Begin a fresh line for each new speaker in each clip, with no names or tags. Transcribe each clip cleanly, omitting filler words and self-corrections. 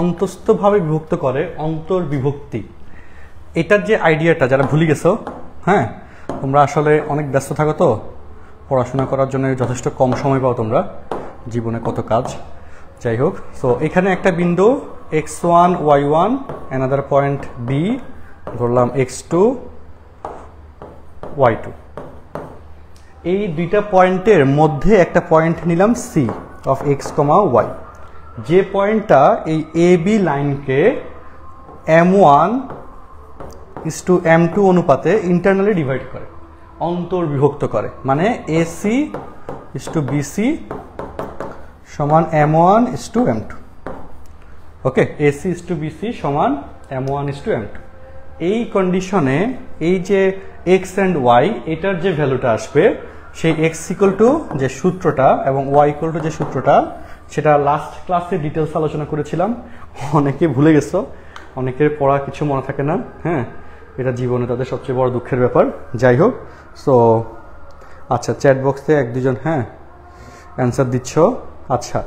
অন্তস্থভাবে বিভক্ত করে অন্তর্বিভক্তি, এটার যে আইডিয়াটা যারা ভুলে গেছো, হ্যাঁ তোমরা আসলে অনেক ব্যস্ত থাকো, তো পড়াশোনা করার জন্য যথেষ্ট কম সময় পাও তোমরা, জীবনে কত কাজ, যাই হোক। সো এখানে একটা বিন্দু x1 y1 another point b, ধরলাম x2 y2, এই দুইটা পয়েন্টের মধ্যে একটা পয়েন্ট নিলাম c অফ x, y, যে পয়েন্টটা এই এ বি লাইনকে m1 to m2 অনুপাতে ইন্টারনালি ডিভাইড করে, অন্তর্বিভক্ত করে, মানে AC to BC সমান m1 to m2। Okay, AC to BC সমান m1 to m2। এই কন্ডিশনে এই যে x and y এটার যে ভ্যালুটা আসবে, সেই x ইকুয়াল টু যে সূত্রটা এবং y ইকুয়াল টু যে সূত্রটা, সেটা লাস্ট ক্লাসে ডিটেলস আলোচনা করেছিলাম। অনেকে ভুলে গেছো, অনেকের পড়া কিছু মনে থাকে না, হ্যাঁ এটা জীবনে তাদের সবচেয়ে বড় দুঃখের ব্যাপার। যাই হোক, সো আচ্ছা চ্যাট বক্সে এক দুজন হ্যাঁ অ্যান্সার দিচ্ছ, আচ্ছা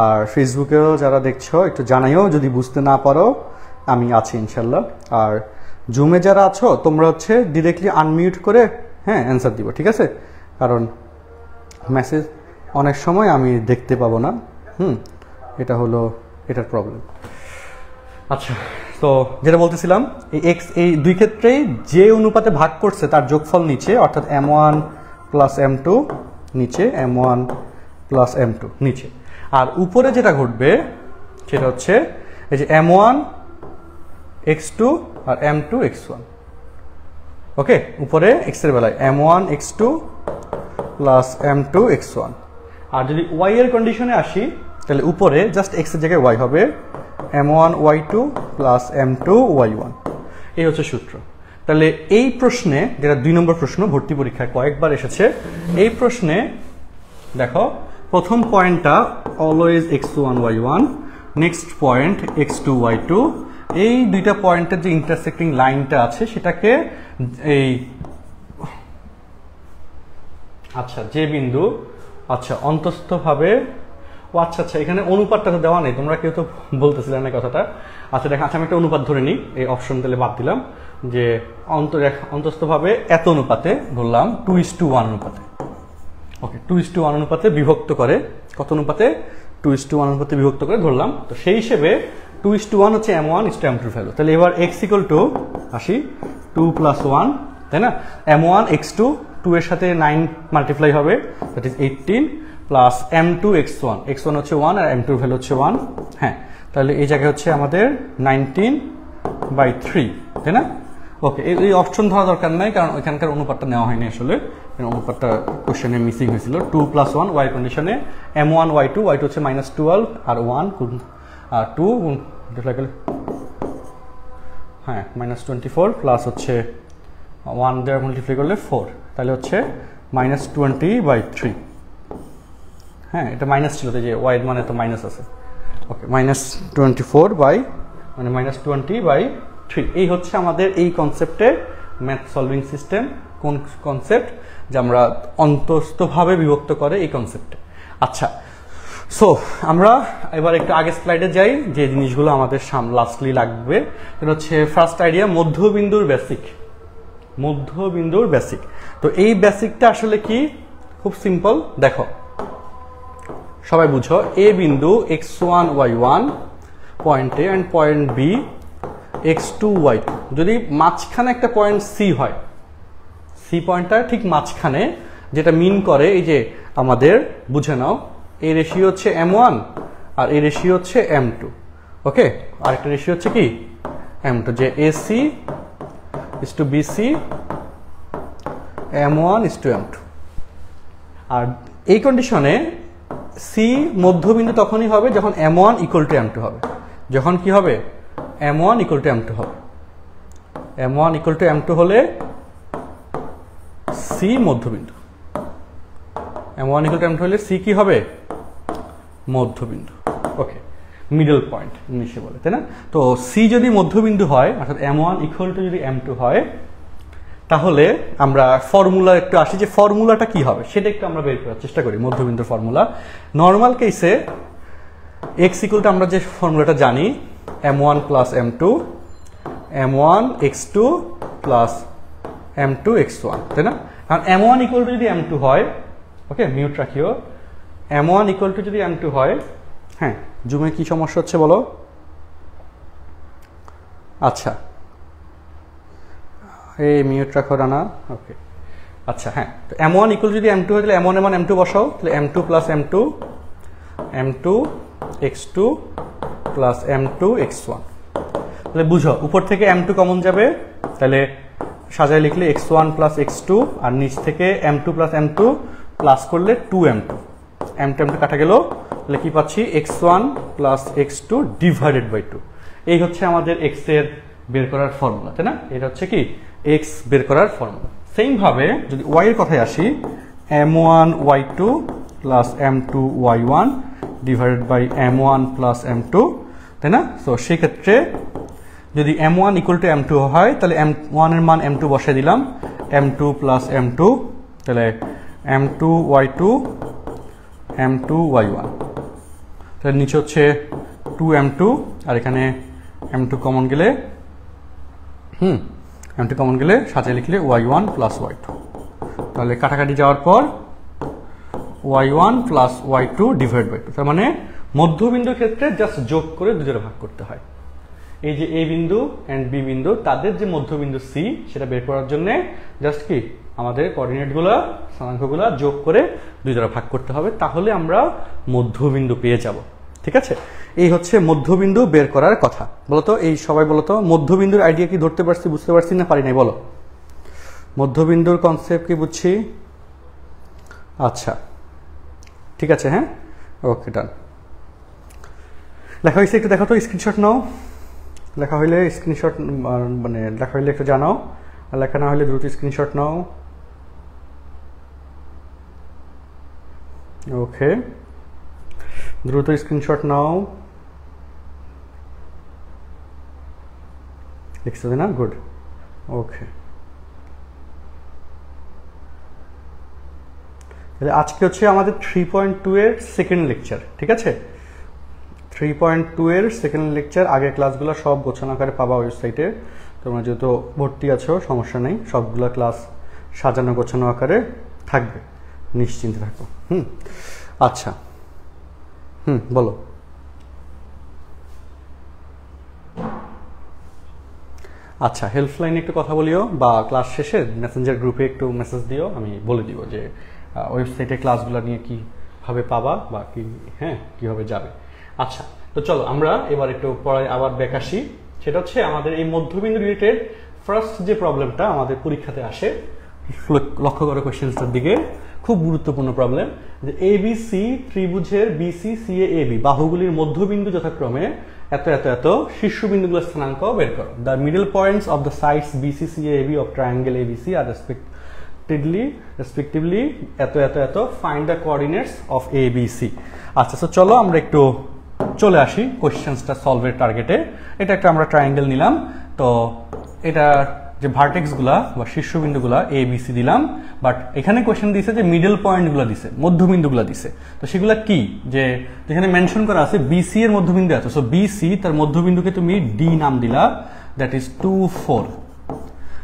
আর ফেসবুকেও যারা দেখছো একটু জানাইও যদি বুঝতে না পারো, আমি আছি ইনশাল্লাহ। আর জুমে যারা আছো তোমরা হচ্ছে ডিরেক্টলি আনমিউট করে হ্যাঁ অ্যান্সার দিব, ঠিক আছে, কারণ মেসেজ অনেক সময় আমি দেখতে পাবো না, এটা হলো এটার প্রবলেম। আচ্ছা, তো যেটা বলতেছিলাম, এই এক্স এই দুই ক্ষেত্রেই যে অনুপাতে ভাগ করছে তার যোগফল নিচে, অর্থাৎ m1 প্লাস m2 নিচে, m1 প্লাস m2 নিচে, আর উপরে যেটা ঘটবে সেটা হচ্ছে এই যে m1 x2 আর m2 x1। ওকে, উপরে x এর বেলায় m1 x2 plus m2 x1, আর যদি y এর কন্ডিশনে আসি তাহলে উপরে জাস্ট x এর জায়গায় y হবে m1 y2 plus m2 y1। এই হচ্ছে সূত্র। তাহলে এই প্রশ্নে, যেটা 2 নম্বর প্রশ্ন, ভর্তি পরীক্ষায় কয়েকবার এসেছে, এই প্রশ্নে দেখো প্রথম পয়েন্টটা always x1 y1, next point x2 y2, এই দুইটা পয়েন্টের যে ইন্টারসেক্টিং লাইনটা আছে সেটাকে এই আচ্ছা যে বিন্দু আচ্ছা অন্তস্থভাবে, ও আচ্ছা আচ্ছা এখানে অনুপাতটা তো দেওয়া নেই, তোমরা কেউ তো বলতেছিলে না কথাটা। আচ্ছা দেখো, আচ্ছা আমি একটা অনুপাত ধরে নিই, এই অপশন তাহলে বাদ দিলাম, যে অন্তস্থভাবে এত অনুপাতে ধরলাম 2:1 অনুপাতে। ওকে, 2:1 অনুপাতে বিভক্ত করে, কত অনুপাতে? 2:1 অনুপাতে বিভক্ত করে ধরলাম। তো সেই হিসেবে 2:1 হচ্ছে m1 to m2 ভ্যালু। তাহলে এবার x ইকুয়াল টু আসি 2 + 1, তাই না, m1 x2, 2 এর সাথে 9 মাল্টিপ্লাই হবে, that is 18 plus m2 x1, x1 হচ্ছে 1 আর m2 ভ্যালু হচ্ছে 1। হ্যাঁ, তাহলে এই জায়গায় হচ্ছে আমাদের 19/3, তাই না? ওকে, এই অপশন ধরা দরকার নাই, কারণ ওইখানকার অনুপাতটা নেওয়া হয়নি আসলে, অনুপাতটা কোশ্চেনে মিসিং হয়েছিল। 2 + 1 y কন্ডিশনে m1 y2, y2 হচ্ছে -12 আর 1 আর 2 হ্যাঁ -24 প্লাস হচ্ছে 1 দিয়ে মাল্টিপ্লাই করলে 4, তাহলে হচ্ছে -20/3। হ্যাঁ, এটা মাইনাস ছিল, যে y এর মানে তো মাইনাস আছে। ওকে, -24 মানে -20/3। এই হচ্ছে আমাদের এই কনসেপ্টে ম্যাথ সলভিং সিস্টেম। কোন কনসেপ্ট? যে আমরা অন্তস্থভাবে বিভক্ত করে এই কনসেপ্টে। আচ্ছা, সো আমরা এবার একটু আগে স্লাইডে যাই, যে জিনিসগুলো আমাদের লাস্টলি লাগবে। এটা হচ্ছে ফার্স্ট আইডিয়া, মধ্যবিন্দুর বেসিক। মধ্যবিন্দুর বেসিক, তো এই বেসিকটা আসলে কি? খুব সিম্পল, দেখো সবাই বুঝো, এ বিন্দু x1 y1 point A and point B x2 y2, যদি মাঝখানে একটা পয়েন্ট সি হয়, সি পয়েন্টটা ঠিক মাঝখানে, যেটা মিন করে এই যে আমাদের বুঝে নাও, এই রেশিও হচ্ছে m1 আর এই রেশিও হচ্ছে m2। ওকে, আরেকটা রেশিও হচ্ছে কি m2, যে AC to BC, m1 to m2। আর এই কন্ডিশনে সি মধ্যবিন্দু তখনই হবে যখন m1 = m2 হবে। যখন কি হবে? m1 = m2 হবে। m1 = m2 হলে সি মধ্যবিন্দু। m1 = m2 হলে সি কি হবে? মধ্যবিন্দু। ওকে, মিডল পয়েন্ট ইংলিশে বলে, তাই না? তো সি যদি মধ্যবিন্দু হয়, অর্থাৎ m1 = যদি m2 হয়, তাহলে আমরা ফর্মুলা একটু আসি, যে ফর্মুলাটা কি হবে সেটা একটু আমরা বের করার চেষ্টা করি। মধ্যবিন্দুর ফর্মুলা নর্মাল কেসে এক্স ইকুয়াল টু আমরা যে ফর্মুলাটা জানি m1 plus m2 m1 x2 plus m2 x1, তাই না? কারণ m1 ইকুয়াল টু যদি m2 হয়, ওকে মিউট রাখিও, m1 ইকুয়াল টু যদি m2 হয়, হ্যাঁ জুমে কি সমস্যা হচ্ছে বলো? আচ্ছা এই মিউট রাখো রানা, ওকে আচ্ছা হ্যাঁ, তো m1 ইকুয়াল যদি m2 হয় তাহলে m1 m2 বসাও, তাহলে m2 plus m2 m2 x2 plus m2 x1, তাহলে বুঝো উপর থেকে m2 কমন যাবে, তাহলে সাজায় লিখলে x1 প্লাস x2 আর নিচ থেকে m2 প্লাস m2 প্লাস করলে 2m2, m2 কাটা গেল, তাহলে কি পাচ্ছি x1 plus x2 divided by 2। এই হচ্ছে আমাদের x এর বের করার ফর্মুলা, তাই না? এটা হচ্ছে কি x বের করার ফর্মুলা। সেম ভাবে যদি y এর কথায় আসি, m1 y2 plus m2 y1 divided by m1 plus m2, তাই না? তো সেই ক্ষেত্রে যদি m1 ইকুয়াল টু m2 হয় তাহলে m1 এর মান m2 বসাই দিলাম, m2 প্লাস m2, তাহলে m2 y2 m2 y1, তাহলে নিচে হচ্ছে 2m2 আর এখানে m2 কমন গেলে m2 কমন গেলে সাথে লিখলে y1 প্লাস y2, তাহলে কাটাকাটি যাওয়ার পর y1 plus y2 divide by 2, তার মানে মধ্যবিন্দুর ক্ষেত্রে জাস্ট যোগ করে দুজোড়া ভাগ করতে হয়। এই যে a বিন্দু এন্ড b বিন্দু তাদের যে মধ্যবিন্দু c সেটা বের করার জন্য জাস্ট কি আমাদের কোঅর্ডিনেটগুলো স্থানাঙ্কগুলো যোগ করে দুই দ্বারা ভাগ করতে হবে, তাহলে আমরা মধ্যবিন্দু পেয়ে যাব। ঠিক আছে, এই হচ্ছে মধ্যবিন্দু বের করার কথা। বলতো এই সবাই বলতো মধ্যবিন্দুর আইডিয়া কি ধরতে পারছি, বুঝতে পারছি না পারি নাই? বলো মধ্যবিন্দুর কনসেপ্ট কি বুঝছি? আচ্ছা ঠিক আছে, হ্যাঁ ওকে ডান। লেখা হয়েছে একটু দেখো তো, স্ক্রিনশট নাও, লেখা হইলে স্ক্রিনশট মানে লেখা হইলে একটু জানাও, আর লেখা না হলে দ্রুত স্ক্রিনশট নাও। ওকে দ্রুত স্ক্রিনশট নাও, লিখছো না? গুড, ওকে। আজকে হচ্ছে আমাদের 3.2 এর সেকেন্ড লেকচার। ঠিক আছে, 3.2 এর সেকেন্ড লেকচার। আগের ক্লাসগুলো সব গোছানো আকারে পাবা ওয়েবসাইটে, তোমরা যেহেতু ভর্তি আছো সমস্যা নেই, সবগুলো ক্লাস সাজানো গোছানো আকারে থাকবে, নিশ্চিন্তে থাকো। আচ্ছা বলো। আচ্ছা হেল্পলাইনে একটু কথা বলিও, বা ক্লাস শেষে মেসেঞ্জার গ্রুপে একটু মেসেজ দিও, আমি বলে দিব যে ওয়েবসাইটে ক্লাসগুলো নিয়ে কিভাবে পাবা বা কি কিভাবে যাবে। আচ্ছা তো চলো আমরা এবার একটু পরে আবার ব্যাক আসি। সেটা হচ্ছে আমাদের এই মধ্যবিন্দু রিলেটেড ফার্স্ট যে প্রবলেমটা আমাদের পরীক্ষাতে আসে, লক্ষ্য করো কোয়েশ্চেনটার দিকে, খুব গুরুত্বপূর্ণ প্রবলেম, যে এবিসি ত্রিভুজের বিসি সিএ এবি বাহুগুলির মধ্যবিন্দু যথাক্রমে এত এত এত, শীর্ষবিন্দুগুলোর স্থানাঙ্ক বের করো। The middle points of the sides BC CA AB of triangle ABC আর রেসপেক্টিভলি এত এত এত, find the coordinates of ABC. আচ্ছা তো চলো আমরা একটু চলে আসি কোয়েশ্চেনসটা সলভের টার্গেটে। এটা একটা আমরা ট্রায়াঙ্গেল নিলাম, তো এটা যে ভার্টেক্সগুলা বা শীর্ষবিন্দুগুলা এ বি সি দিলাম, বাট এখানে কোয়েশ্চেন দিছে যে মিডল পয়েন্টগুলো দিছে, মধ্যবিন্দুগুলো দিছে। তো সেগুলা কি, যে যেখানে মেনশন করা আছে বিসি এর মধ্যবিন্দু আছে, সো বিসি তার মধ্যবিন্দুকে তুমি ডি নাম দিলা, দ্যাট ইজ 2 4।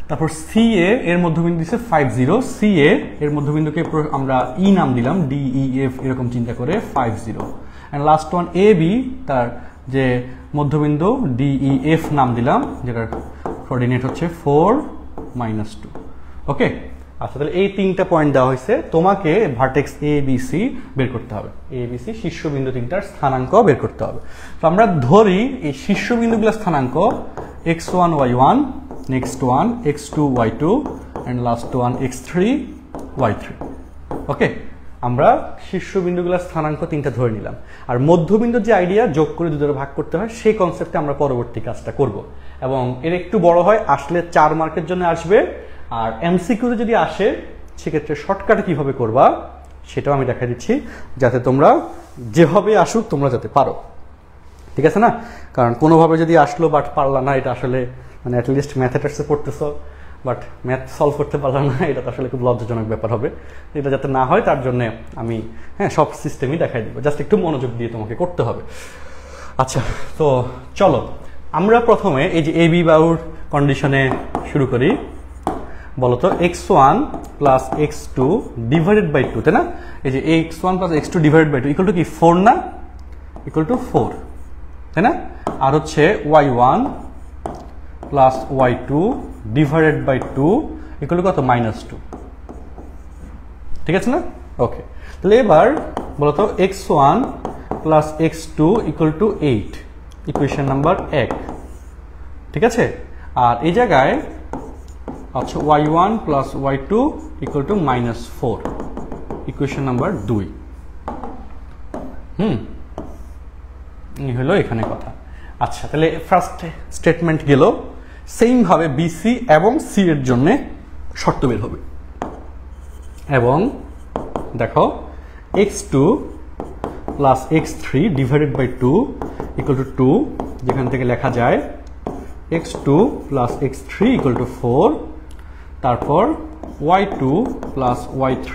তারপর সিএ এর মধ্যবিন্দু দিছে 5 0, সিএ এর মধ্যবিন্দুকে আমরা ই নাম দিলাম, ডি ই এফ এরকম চিন্তা করে 5 0। And last one A B, তার যে মধ্যবিন্দু ডি ই এফ নাম দিলাম, যেটার কোঅর্ডিনেট হচ্ছে 4 -2। ওকে আচ্ছা, তাহলে এই তিনটা পয়েন্ট দেওয়া হয়েছে, তোমাকে ভার্টেক্স এ বি সি বের করতে হবে, এ বি সি শীর্ষবিন্দু তিনটার স্থানাঙ্ক বের করতে হবে। তো আমরা ধরি এই শীর্ষবিন্দুগুলোর স্থানাঙ্ক x1 y1, next one x2 y2 and last one x3 y3। Okay, আমরা শীর্ষবিন্দুগুলোর স্থানাঙ্ক তিনটা ধরে নিলাম, আর মধ্যবিন্দুর যে আইডিয়া যোগ করে দুটো ভাগ করতে হয় সেই কনসেপ্টে আমরা পরবর্তী কাজটা করব, এবং এর একটু বড় হয়, আসলে 4 মার্কের জন্য আসবে। আর এমসিকিউতে যদি আসে সেক্ষেত্রে শর্টকাটে কিভাবে করবা সেটাও আমি দেখা দিচ্ছি, যাতে তোমরা যেভাবে আসুক তোমরা যাতে পারো। ঠিক আছে না? কারণ কোনোভাবে যদি আসলো বাট পারলা না, এটা আসলে মানে অ্যাটলিস্ট ম্যাথমেটিক্সে পড়তেছো, বাট ম্যাথ সলভ করতে পারলাম না, এটা তো আসলে খুব লজ্জাজনক ব্যাপার হবে। এটা যাতে না হয় তার জন্য আমি সব সিস্টেমই দেখাই দিব, জাস্ট একটু মনোযোগ দিয়ে তোমাকে করতে হবে। আচ্ছা, তো চলো আমরা প্রথমে এই যে এ বি বাউর কন্ডিশনে শুরু করি। বলতো x1 plus x2 divided by 2, তাই না? এই যে x1 plus x2 divided by 2 equal to কি 4 না? ইকুয়াল টু 4, তাই না? আর হচ্ছে y1 plus y2 divided by 2 equal to কত? -2, ঠিক আছে না? ওকে, তাহলে এবার বলতো x1 plus x2 equal to 8, equation number 1, ঠিক আছে? আর এই জায়গায় আচ্ছা y1 plus y2 equal to -4, equation number 2। এই হলো এখানে কথা। আচ্ছা, তাহলে ফার্স্ট স্টেটমেন্ট গেল। সেম ভাবে বিসি এবং সি এর জন্য শর্ত বের হবে। এবং দেখো x2 plus x3 divided by 2 equal to 2, যেখান থেকে লেখা যায় x2 plus x3 equal to 4, তারপর y2 প্লাস y3,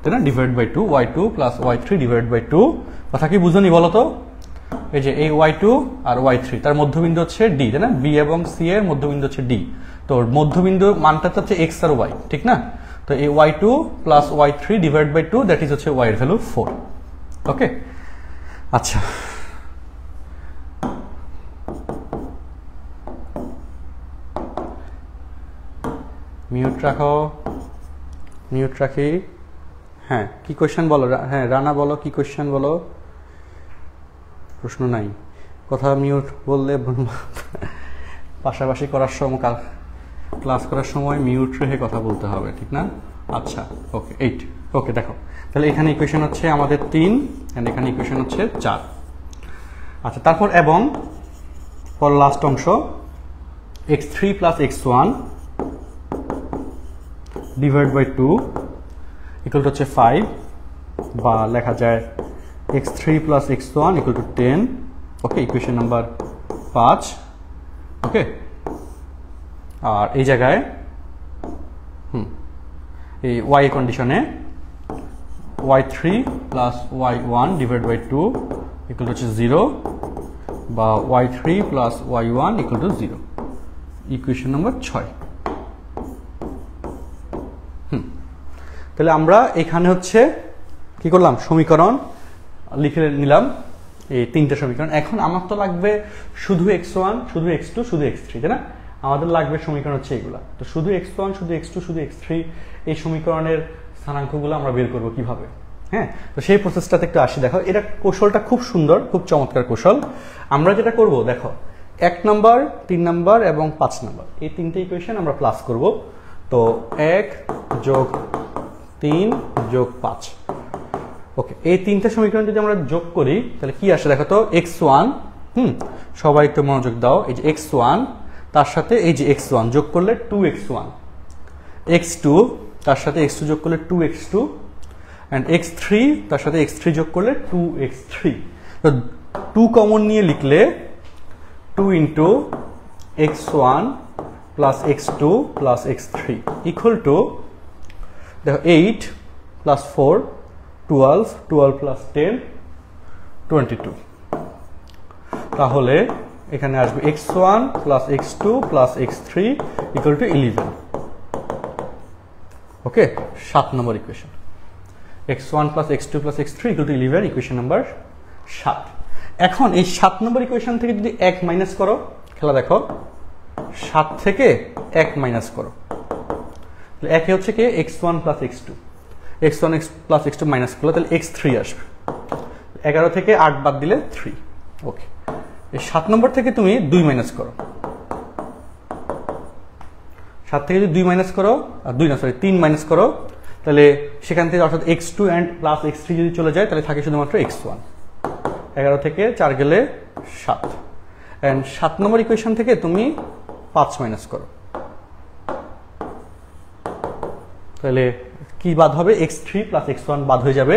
তাই না, divide by 2, y2 plus y3 divide by 2। কথা কি বুঝনি বলো তো? এই যে এই y2 আর y3 তার মধ্যবিন্দু হচ্ছে d, তাই না? b এবং c এর মধ্যবিন্দু হচ্ছে d, তো মধ্যবিন্দু মানটা হচ্ছে x আর y, ঠিক না? তো এই y2 plus y3 divide by 2 that is হচ্ছে y এর ভ্যালু 4। ওকে, আচ্ছা মিউট রাখো, মিউট রাখি। হ্যাঁ, কি কোয়েশ্চেন বলো? হ্যাঁ রানা বলো, কি কোয়েশ্চেন বলো? প্রশ্ন নাই, কথা মিউট বললে পাশাপাশি করার সময়, ক্লাস করার সময় মিউট রেখে কথা বলতে হবে, ঠিক না? আচ্ছা ওকে, 8। ওকে, দেখো তাহলে এখানে ইকুয়েশন হচ্ছে আমাদের 3 এন্ড এখানে ইকুয়েশন হচ্ছে 4। আচ্ছা, তারপর এবং পর লাস্ট অংশ x3 plus x1 divide by 2 equal to হচ্ছে 5, বা লেখা যায় x3 plus x1 equal to 10। Okay, equation number 5। Okay, আর এই জায়গায় এই y কন্ডিশনে y3 plus y1 divide by 2 equal to হচ্ছে 0, বা y3 plus y1 equal to 0, equation number 6। তাহলে আমরা এখানে হচ্ছে কি করলাম? সমীকরণ লিখে নিলাম, এই 3টে সমীকরণ। এখন আমার তো লাগবে শুধু x1, শুধু x2, শুধু x3, তাই না? আমাদের লাগবে সমীকরণ হচ্ছে এগুলা। তো শুধু x1, শুধু x2, শুধু x3 এই সমীকরণের স্থানাঙ্কগুলো আমরা বের করব কিভাবে? হ্যাঁ, তো সেই প্রসেসটাতে একটু আসি। দেখো, এটা কৌশলটা খুব সুন্দর, খুব চমৎকার কৌশল। আমরা যেটা করব, দেখো 1 নম্বর, 3 নম্বর এবং 5 নম্বর এই 3টে ইকুয়েশন আমরা প্লাস করব। তো 1 যোগ 3 যোগ 5। ওকে, এই 3টে সমীকরণ যদি আমরা যোগ করি তাহলে কি আসে দেখো তো? x1, সবাই একটু মনোযোগ দাও। এই যে x1 তার সাথে এই যে x1 যোগ করলে 2x1, x2 তার সাথে x2 যোগ করলে 2x2, and x3 তার সাথে x3 যোগ করলে 2x3। তো 2 কমন নিয়ে লিখলে 2 into x1 plus x2 plus x3 equal to দেখো 8 প্লাস 4 12, 12 প্লাস 10 22। তাহলে এখানে আসবে x1 plus x2 plus x3 equal to 11। Okay, 7 number equation, x1 plus x2 plus x3 equal to 11, equation number 7। এখন এই 7 নম্বর equation থেকে যদি 1 মাইনাস করো, খেলা দেখো 7 থেকে 1 মাইনাস করো, তাহলে 1 হচ্ছে কি x1 plus x2, x1 plus x2 minus করলে তাহলে x3 আসবে। 11 থেকে 8 বাদ দিলে 3। ওকে, এই 7 নম্বর থেকে তুমি 2 মাইনাস করো, 7 থেকে যদি 2 মাইনাস করো, 3 মাইনাস করো, তাহলে সেখান থেকে অর্থাৎ x2 এন্ড প্লাস x3 যদি চলে যায় তাহলে থাকে শুধুমাত্র x1। 11 থেকে 4 গেলে 7, এন্ড 7 নম্বর ইকুয়েশন থেকে তুমি 5 মাইনাস করো, তাহলে কি বাদ হবে? x3 প্লাস x1 বাদ হয়ে যাবে,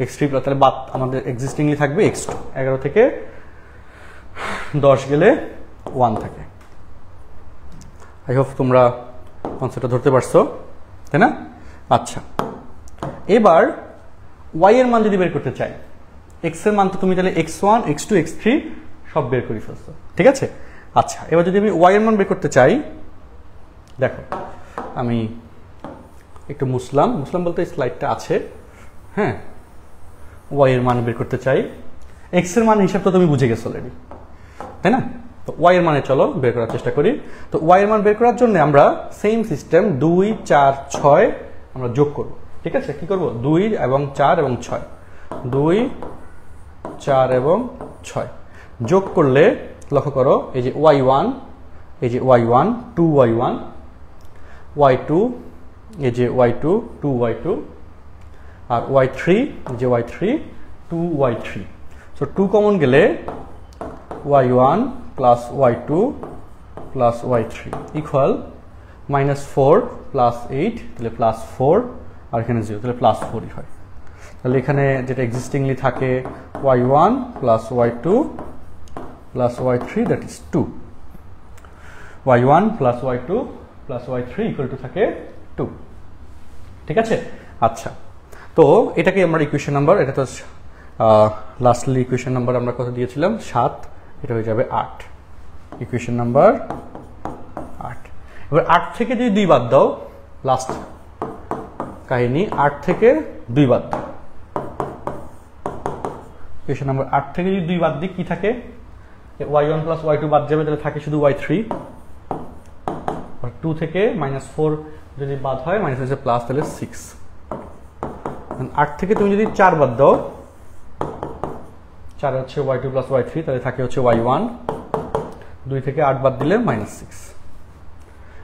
x3 প্লাস, তাহলে বাদ আমাদের এক্সিস্টিংলি থাকবে x2। 11 থেকে 10 গেলে 1 থাকে। আই হোপ তোমরা কনসেপ্টটা ধরতে পারছো, তাই না? আচ্ছা, এবার y এর মান যদি বের করতে চাই, x এর মান তো তুমি তাহলে x1 x2 x3 সব বের করে ফেলছো, ঠিক আছে? আচ্ছা, এবার যদি আমি y এর মান বের করতে চাই, দেখো আমি একটু মুসলাম বলতে স্লাইডটা আছে, হ্যাঁ। y এর মান বের করতে চাই, x এর মান হিসাব তো তুমি বুঝে গেছো অলরেডি, তাই না? তো y এর মানে চলো বের করার চেষ্টা করি। তো y এর মান বের করার জন্য আমরা সেম সিস্টেম 2 4 6 আমরা যোগ করব, ঠিক আছে? কি করব? 2 এবং 4 এবং 6, 2 4 এবং 6 যোগ করলে লক্ষ্য করো এই যে y1, এই যে y1 2y1, y2 এই যে y2 2y2, আর y3 এই যে y3 2y3। সো 2 কমন গেলে y1 plus y2 plus y3 equal -4 plus 8, তাহলে প্লাস 4, আর এখানে 0, তাহলে প্লাস 4ই হয়। তাহলে এখানে যেটা এক্সিস্টিংলি থাকে y1 plus y2 plus y3, that is 2। y1 plus y2 plus y3 equal to থাকে 2, ঠিক আছে? আচ্ছা, তো এটাকে আমরা ইকুয়েশন নাম্বার, এটা তো লাস্টলি ইকুয়েশন নাম্বার আমরা কত দিয়েছিলাম? 7, এটা হয়ে যাবে 8, ইকুয়েশন নাম্বার 8। এবার 8 থেকে যদি 2 বাদ দাও, লাস্ট কাহিনী, 8 থেকে 2 বাদ দাও, ইকুয়েশন নাম্বার 8 থেকে যদি 2 বাদ দিই কি থাকে? y1 প্লাস y2 বাদ যাবে, তাহলে থাকে শুধু y3, আর 2 থেকে -4 যদি বাদ হয়, মাইনাস হচ্ছে প্লাস, তাহলে 6। 8 থেকে তুমি যদি 4 বাদ দাও, 4 হচ্ছে y2 প্লাস y3, তাহলে থাকে হচ্ছে y1, 2 থেকে 8 বাদ দিলে -6।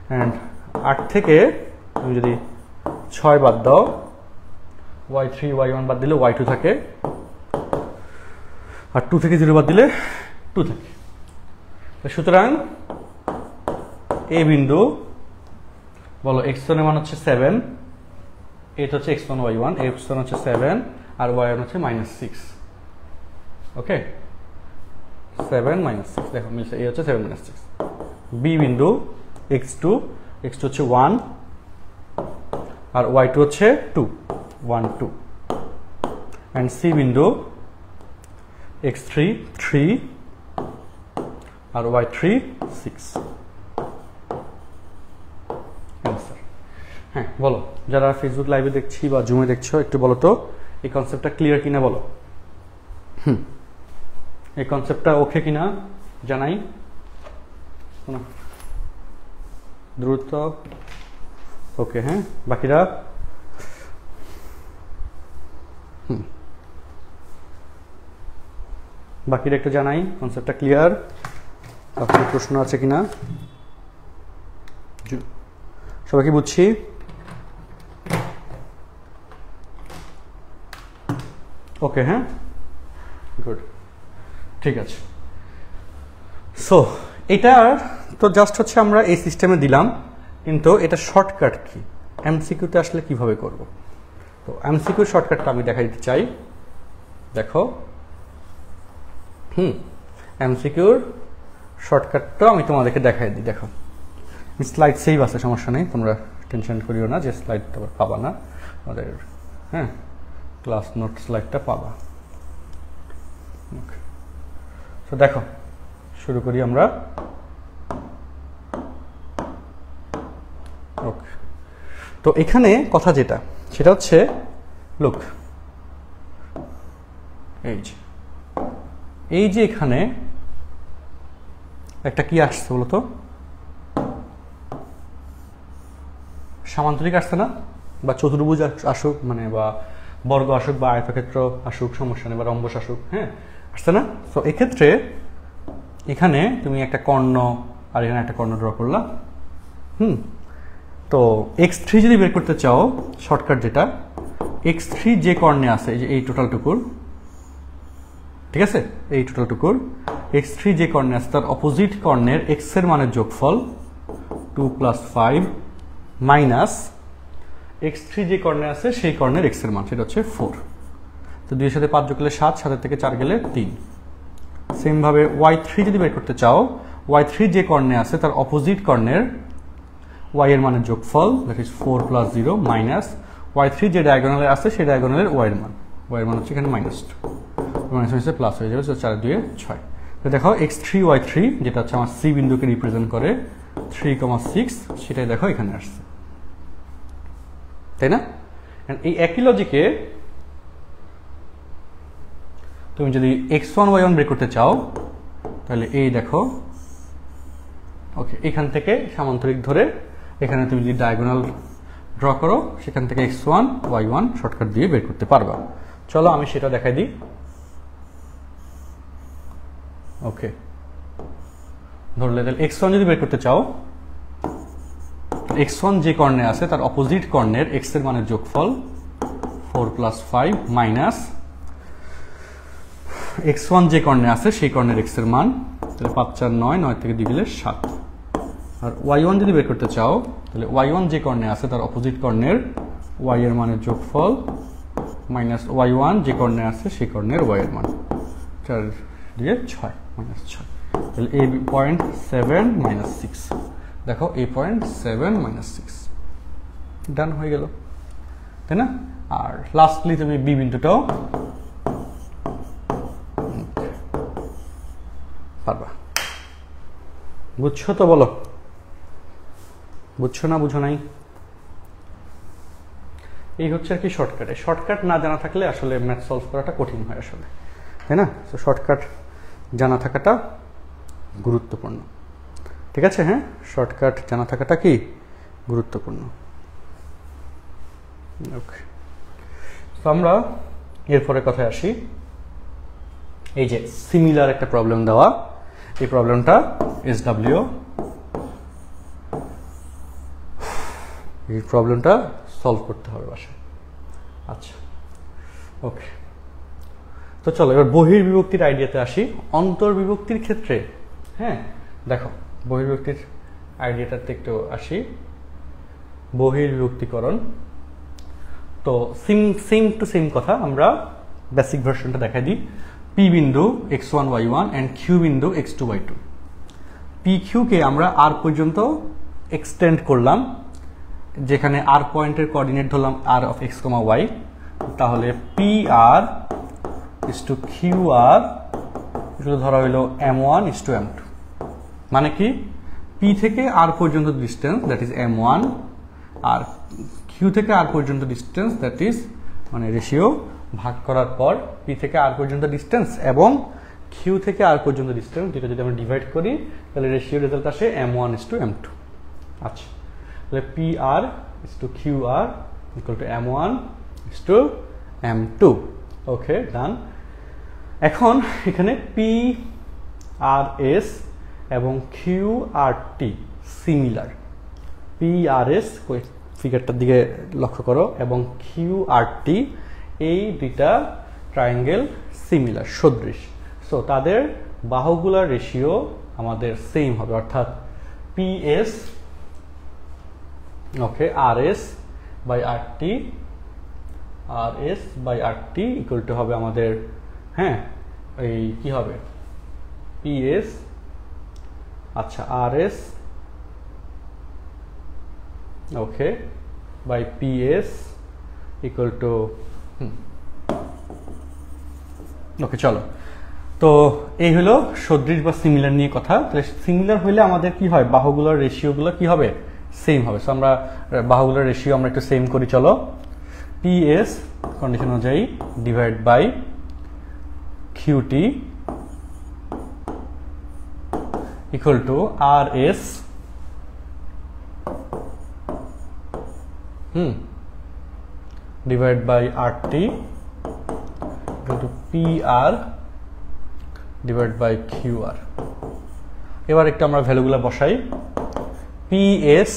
অ্যান্ড 8 থেকে তুমি যদি 6 বাদ দাও, y3 y1 বাদ দিলে y2 থাকে, আর 2 থেকে 0 বাদ দিলে 2 থাকে। সুতরাং এই বিন্দু বলো x1 এর মান হচ্ছে 7, এটা হচ্ছে x1 y1, x1 হচ্ছে 7 আর y1 হচ্ছে -6, ওকে? 7 -6, দেখো মিলছে, এই হচ্ছে 7 -6। বি বিন্দু x2 হচ্ছে 1 আর y2 হচ্ছে 2, 1 2। এন্ড সি বিন্দু x3 3 আর y3 6। হ্যাঁ, বলো যারা ফেসবুক লাইভে দেখছি বা জুমে দেখছো, একটু বলো তো এই কনসেপ্টটা ক্লিয়ার কিনা, বলো। এই কনসেপ্টটা ওকে কিনা জানাই, দ্রুত ওকে। হ্যাঁ, বাকিরা বাকিরা একটু জানাই কনসেপ্টটা ক্লিয়ার, আপনার প্রশ্ন আছে কিনা, সবাই কি বুঝছি? ওকে, হ্যাঁ, গুড, ঠিক আছে। সো এটার তো জাস্ট হচ্ছে আমরা এই সিস্টেমে দিলাম, কিন্তু এটা শর্টকাট কি, এমসিকিউতে আসলে কিভাবে করব? তো এমসিকিউ শর্টকাটটা আমি দেখাই দিতে চাই। দেখো, এমসিকিউর শর্টকাটটা আমি তোমাদেরকে দেখাই দিই। দেখো, স্লাইড সেভ আছে, সমস্যা নেই, তোমরা টেনশন করিও না যে স্লাইডটা পাবা না আমাদের, হ্যাঁ, ক্লাস নোট স্লাইডটা পাবা। ওকে, তো দেখো শুরু করি আমরা। ওকে, তো এখানে কথা যেটা সেটা হচ্ছে, লুক, এই যে এখানে একটা কি আসছে বলতো, সামান্তরিক আসছে না, বা চতুর্ভুজ আসুক, মানে বা বর্গ আসুক বা আয়তক্ষেত্র আসুক, সমস্যা নেই, বা রম্বস আসুক, হ্যাঁ, আসছে না? তো এক্ষেত্রে এখানে তুমি একটা কর্ণ আর এখানে একটা কর্ণ ড্র করলা। তো x3 যদি বের করতে চাও, শর্টকাট যেটা, x3 যে কর্ণে আছে, এই যে এই টোটালটুকুর, ঠিক আছে, এই টোটালটুকুর x3 যে কর্ণে আছে তার অপোজিট কর্ণের x এর মানের যোগফল 2 + 5 মাইনাস x3 যে কর্ণে আছে সেই কর্ণের x এর মান, সেটা হচ্ছে 4। তো 2 এর সাথে 5 যোগ করলে 7, 7 থেকে 4 গেলে 3। সেম ভাবে y3 যদি বের করতে চাও, y3 যে কর্ণে আছে তার অপোজিট কর্ণের y এর মানের যোগফল, that is 4 plus 0 minus y3 যে ডায়াগোনালে আছে সেই ডায়াগোনালের y এর মান, y এর মান হচ্ছে এখানে -2 মাইনাস হয়েছে প্লাস হয়ে যাবে, 4 2 6। তো দেখো x3 y3 যেটা হচ্ছে আমার c বিন্দুকে রিপ্রেজেন্ট করে 3,6 সেটাই দেখো এখানে আসছে, তাই না? এই একই লজিকে তুমি যদি x1 y1 বের করতে চাও তাহলে এই দেখো, ওকে, এখান থেকে সামান্তরিক ধরে এখানে তুমি যদি ডায়াগোনাল ড্র করো সেখান থেকে x1 y1 শর্টকাট দিয়ে বের করতে পারবা। চলো আমি সেটা দেখাই দিই। ওকে, ধরলে তাহলে x1 যদি বের করতে চাও, x1 যে কর্ণে আছে তার অপোজিট কর্ণের x এর মানের যোগফল 4 প্লাস 5 মাইনাস x1 যে কর্ণে আছে সেই কর্ণের x এর মান, তাহলে 5 4 9, 9 থেকে 2 দিলে 7। আর y1 যদি বের করতে চাও তাহলে y1 যে কর্ণে আছে তার অপোজিট কর্ণের y এর মানের যোগফল মাইনাস y1 যে কর্ণে আছে সেই কর্ণের y এর মান, 4 দিয়ে 6 মাইনাস 6, তাহলে a পয়েন্ট 7 মাইনাস 6, দেখো a পয়েন্ট 7 মাইনাস 6 ডান হয়ে গেল, তাই না? আর লাস্টলি তুমি b বিন্দুটাও পারবা। বুঝছো তো? বলো বুঝছো না বুঝো নাই? এই হচ্ছে আর কি শর্টকাটে। শর্টকাট না জানা থাকলে আসলে ম্যাথ সলভ করাটা কঠিন হয় আসলে, তাই না? তো শর্টকাট জানা থাকাটা গুরুত্বপূর্ণ, ঠিক আছে? হ্যাঁ, শর্টকাট জানা থাকাটা কি গুরুত্বপূর্ণ। ওকে, তো আমরা এরপরে কথায় আসি। এই যে সিমিলার একটা প্রবলেম দেওয়া, এই প্রবলেমটা SW, এই প্রবলেমটা সলভ করতে হবে বাসায়। আচ্ছা, ওকে, তো চলো এবার বহির্বিভক্তির আইডিয়াতে আসি। অন্তর্বিভক্তির ক্ষেত্রে, হ্যাঁ দেখো বহির্বিভক্তির আইডিয়াটাতে একটু আসি। বহির্বিভক্তিকরণ তো সেম টু সেম কথা, আমরা বেসিক ভার্সনটা দেখাই দিই। P বিন্দু x1 y1 and Q বিন্দু x2 y2। PQ কে আমরা r পর্যন্ত এক্সটেন্ড করলাম, যেখানে r পয়েন্টের কোঅর্ডিনেট ধরলাম r of x, y, তাহলে PR is to QR এটা ধরা হইল M1 is to M2। মানে কি, P থেকে r পর্যন্ত ডিস্টেন্স দ্যাট ইজ M1, আর Q থেকে r পর্যন্ত ডিস্টেন্স দ্যাট ইজ মানে রেশিও ভাগ করার পর P থেকে r পর্যন্ত ডিস্টেন্স এবং Q থেকে r পর্যন্ত ডিস্টেন্স, যেটা যদি আমরা ডিভাইড করি তাহলে রেশিও রেজাল্ট আসে M1 is to M2। আচ্ছা, তাহলে PR is to QR equal to M1 is to M2। ওকে, ডান। এখন এখানে PRS এবং QRT সিমিলার। PRS ফিগারটার দিকে লক্ষ্য করো, এবং QRT এই দুইটা ট্রায়াঙ্গেল সিমিলার, সদৃশ। সো তাদের বাহুগুলার রেশিও আমাদের সেম হবে, অর্থাৎ PS okay RS by RT equal to হবে আমাদের, হ্যাঁ এই কি হবে PS, আচ্ছা RS okay by PS equal to okay. চলো, তো এই হলো সদৃশ বা সিমিলার নিয়ে কথা। তাহলে সিমিলার হইলে আমাদের কি হয়, বাহুগুলোর রেশিওগুলো কি হবে, সেম হবে। সো আমরা বাহুগুলোর রেশিও আমরা একটু সেম করি। চলো, PS কন্ডিশন অনুযায়ী divide by QT equal to RS divide by RT equal to PR divide by QR। এবার একটু আমরা ভ্যালুগুলো বসাই। PS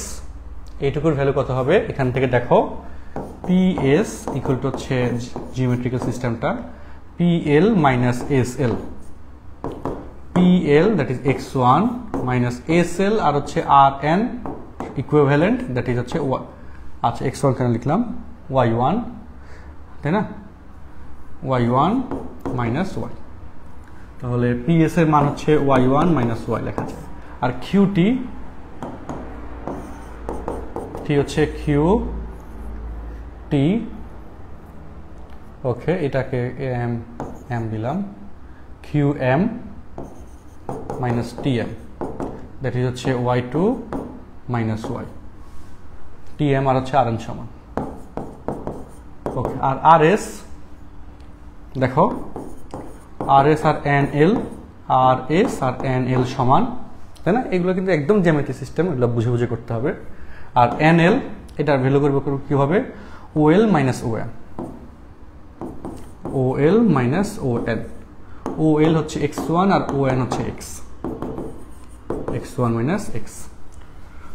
এইটুকুর ভ্যালু কত হবে, এখান থেকে দেখো PS ইকুয়াল টু হচ্ছে জিওমেট্রিক্যাল সিস্টেমটা PL minus SL। PL that is x1 minus SL আর হচ্ছে RN ইকুইভ্যালেন্ট দ্যাট ইজ হচ্ছে আচ্ছা x1 কেন লিখলাম y1, তাই না, y1 মাইনাস y, তাহলে PS এর মান হচ্ছে y1 মাইনাস y লেখা যায়। আর QT টি হচ্ছে কিউ টি, ওকে, এটাকে এম এম দিলাম, Q M minus T M, that is হচ্ছে Y two minus Y, T M আর হচ্ছে আর এন সমান। ওকে, আর আর এস দেখো, R S R N L, R S R N L সমান, তাই না? এগুলো কিন্তু একদম জ্যামিতি সিস্টেম, এগুলো বুঝে বুঝে করতে হবে। আর এন এল এটার ভ্যালু করবো কি হবে, ও এল মাইনাস ও এন, ও এল মাইনাস ও এন, ও এল হচ্ছে এক্স ওয়ান আর ও এন হচ্ছে x, x one minus x,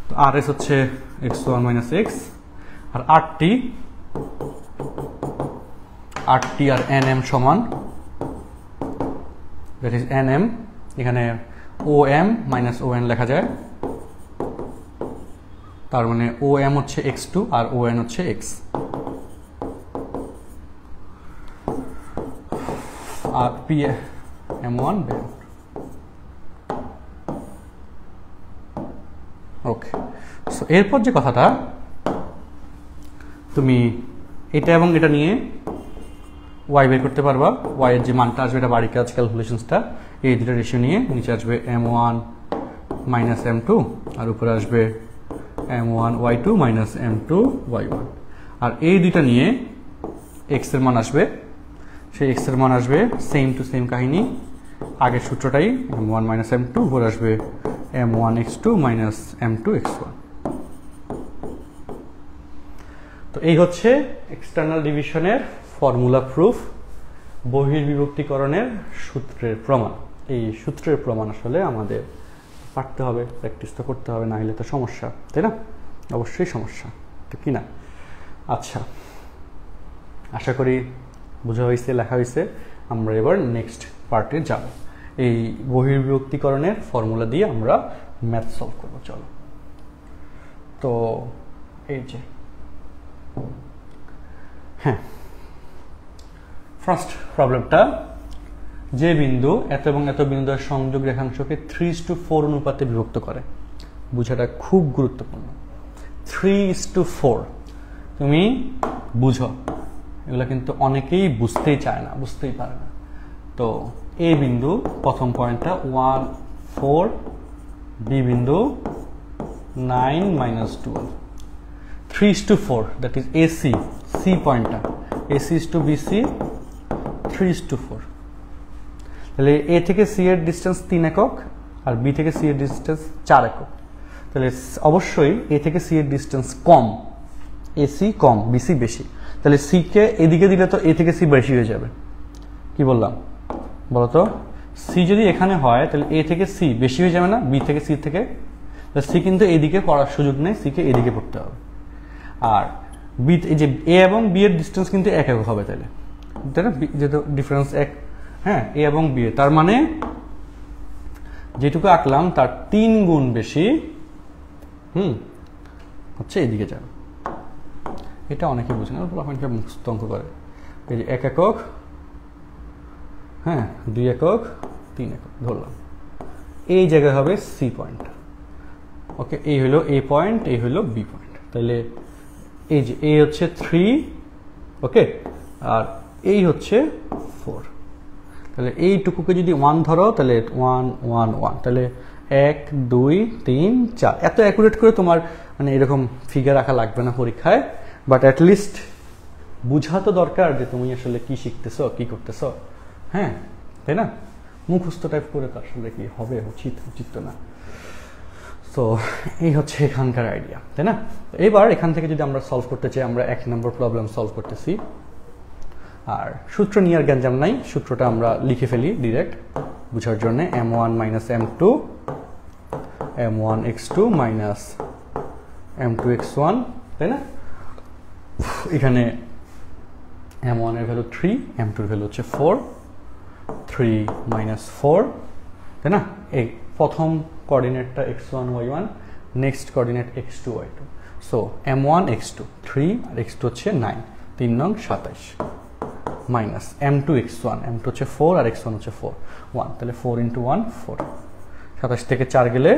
তো আর এস হচ্ছে এক্স ওয়ান মাইনাস এক্স, আর আর টি আর এন এম সমান, দ্যাট ইজ এন এম, এখানে ও এম মাইনাস ও এন লেখা যায়, তার মানে ও এম হচ্ছে এক্স টু আর ও এন হচ্ছে এক্স, আর পি এম ওয়ান বে। ওকে, সো এরপর যে কথাটা, তুমি এটা এবং এটা নিয়ে ওয়াই বের করতে পারবা, ওয়াই এর যে মানটা আসবে এটা বাড়ি কাজ ক্যালকুলেশনসটা, এই দুটো রেশিও নিয়ে নিচে আসবে M one minus M two, আর উপরে আসবে M one Y two minus M two Y one, আর এই দুইটা নিয়ে এক্স এর মান আসবে, সেই এক্স এর মান আসবে সেম টু সেম কাহিনী, আগের সূত্রটাই, M one minus M two, উপরে আসবে M one X two minus M two X one. তো এই হচ্ছে এক্সটার্নাল ডিভিশনের ফর্মুলা প্রুফ, বহির্বিভক্তিকরণের সূত্রের প্রমাণ। এই সূত্রের প্রমাণ আসলে আমাদের পারতে হবে, প্র্যাকটিস তো করতে হবে, না হলে তো সমস্যা, তাই না? অবশ্যই সমস্যা, তো কি না? আচ্ছা, আশা করি বোঝা হয়েছে, লেখা হয়েছে। আমরা এবার নেক্সট পার্টে যাব, এই বহির্বিভক্তিকরণের ফর্মুলা দিয়ে আমরা ম্যাথ সলভ করবো। চলো, তো এই যে, হ্যাঁ, ফার্স্ট প্রবলেমটা, যে বিন্দু এত এবং এত বিন্দুর সংযোগ রেখাংশকে 3:4 অনুপাতে বিভক্ত করে, বুঝাটা খুব গুরুত্বপূর্ণ। 3:4 তুমি বুঝো, এগুলো কিন্তু অনেকেই বুঝতেই চায় না, বুঝতেই পারে না। তো এ বিন্দু প্রথম পয়েন্টটা 1 4, বি বিন্দু 9 minus 12, 3:4, that is AC, C পয়েন্টটা, এসি ইজ টু বিসি 3:4। তাহলে এ থেকে সি এর ডিস্টেন্স 3 একক আর বি থেকে সি এর ডিস্টেন্স 4 একক, তাহলে অবশ্যই এ থেকে সি এর ডিস্টেন্স কম, এসি কম বিসি বেশি, তাহলে সি কে এদিকে দিলে তো এ থেকে সি বেশি হয়ে যাবে। কি বললাম বলতো, সি যদি এখানে হয় তাহলে এ থেকে সি বেশি হয়ে যাবে না বি থেকে সি থেকে? সি কিন্তু এদিকে পড়ার সুযোগ নেই, সি কে এদিকে পড়তে হবে। আর বি, এই যে এ এবং বি এর ডিস্টেন্স কিন্তু এক একক হবে, তাহলে তাই না, যেহেতু ডিফারেন্স এক, হ্যাঁ, এ এবং বি, তার মানে যেটুকু আঁকলাম তার 3 গুণ বেশি হচ্ছে এদিকে যাবে। এটা অনেকে বুঝে না, মুখস্থ অঙ্ক করে। এই যে 1 একক, হ্যাঁ, 2 একক, 3 একক ধরলাম, এই জায়গায় হবে সি পয়েন্ট। ওকে, এই হলো এ পয়েন্ট, এই হলো বি পয়েন্ট। তাহলে এই যে এ হচ্ছে 3, ওকে, আর এই হচ্ছে 4। তাহলে এইটুকুকে যদি 1 ধরো তাহলে 1 1 1, তাহলে 1 2 3 4। এত অ্যাকুরেট করে তোমার মানে এরকম ফিগার রাখা লাগবে না পরীক্ষায়, বাট অ্যাটলিস্ট বুঝা তো দরকার যে তুমি আসলে কি শিখতেছো, কি করতেছো, হ্যাঁ, তাই না? মুখস্থ টাইপ করে তো আসলে কি হবে, উচিত তো না। তো এই হচ্ছে এখানকার আইডিয়া, তাই না? এবার এখান থেকে যদি আমরা সলভ করতে চাই, আমরা 1 নম্বর প্রবলেম সলভ করতেছি, আর সূত্র নিয়ে আর গ্যাঞ্জাম নাই, সূত্রটা আমরা লিখে ফেলি ডিরেক্ট বুঝার জন্য। m1 minus m2 m1 x2 minus m2 x1, তাই না? এখানে m1 এর ভ্যালু 3, m2 এর ভ্যালু হচ্ছে 4, 3 মাইনাস 4, তাই না? এই প্রথম কোঅর্ডিনেটটা x1 y1, next coordinate x2 y2। So m1 x2 3 আর x2 হচ্ছে 9, 3 নং 27, মাইনাস m2 x1, m2 হচ্ছে 4 আর x1 হচ্ছে 4 1, তাহলে 4 ইন্টু 1 4, 27 থেকে 4 গেলে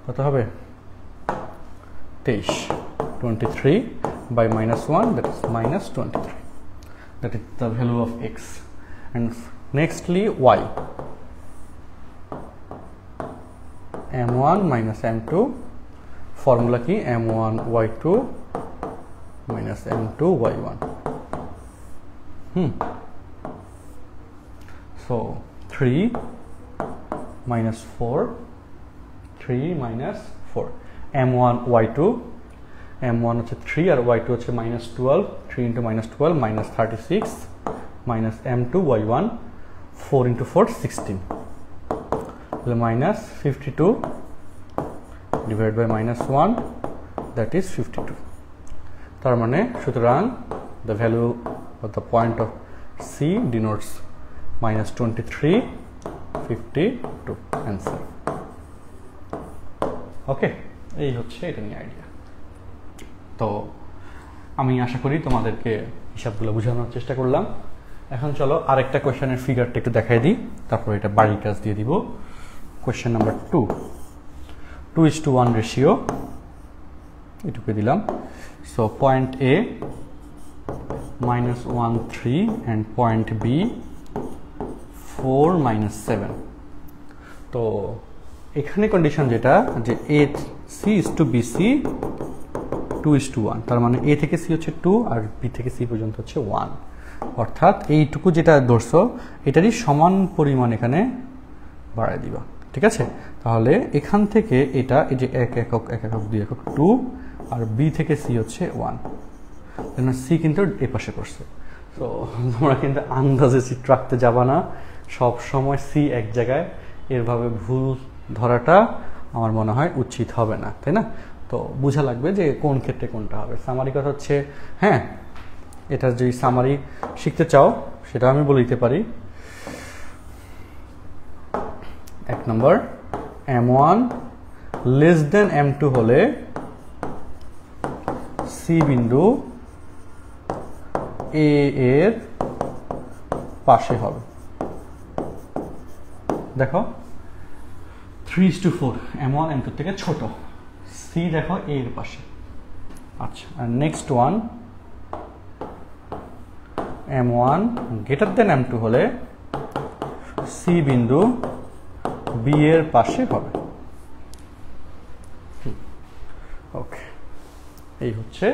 কত হবে? 23 by -1, that is -23. That is the value of x. And nextly y, m1 minus m2, formula ki m1 y2 minus m2 y1. So 3 minus 4, 3 minus 4, m1 y2, m1 হচ্ছে 3 আর y2 হচ্ছে -12, 3 into -12 minus 36 minus m2 y1, 4 into 4 16, minus 52 divided by -1, that is 52. তার মানে সুতরাং the value of the point of C denotes -23, 52 answer. ওকে, এই হচ্ছে এটা নিয়ে idea. তো আমি আশা করি তোমাদেরকে হিসাবগুলো বোঝানোর চেষ্টা করলাম। এখন চলো আরেকটা কোয়েশ্চেনের ফিগারটা একটু দেখাই দিই, তারপর এটা বাড়ির কাজ দিয়ে দিব। কোয়েশ্চেন নাম্বার 2:1 রেশিও, এটুকু দিলাম। So point A -1 3 and point B 4 -7। তো এখানে কন্ডিশন যেটা যে AC is to BC 2:1, তার মানে A থেকে C হচ্ছে 2 আর B থেকে C পর্যন্ত হচ্ছে 1, অর্থাৎ এইটুকু যেটা ধরছো এটারই সমান পরিমাণ এখানে বাড়ায় দিবা। ঠিক আছে, তাহলে এখান থেকে এটা এই যে 1 একক 1 একক 2 একক 2 আর B থেকে C হচ্ছে 1, C কিন্তু এ পাশে করছে। তো তোমরা কিন্তু আন্দাজে চিত্র রাখতে যাবা না, সব সময় C এক জায়গায়, এরভাবে ভুল ধরাটা আমার মনে হয় উচিত হবে না, তাই না? তো বোঝা লাগবে যে কোন ক্ষেত্রে কোনটা হবে। সামারি কথা হচ্ছে, হ্যাঁ এটা যদি সামারি শিখতে চাও সেটা আমি বলে দিতে পারি। 1 নম্বর, m1 লেস দেন m2 হলে C বিন্দু A এর পাশে হবে। দেখো 3:4, m1 m2 থেকে ছোট, C দেখো A এর পাশে। আচ্ছা, আর next one, m1 greater than m2 হলে C বিন্দু B এর পাশে হবে। ওকে, এই হচ্ছে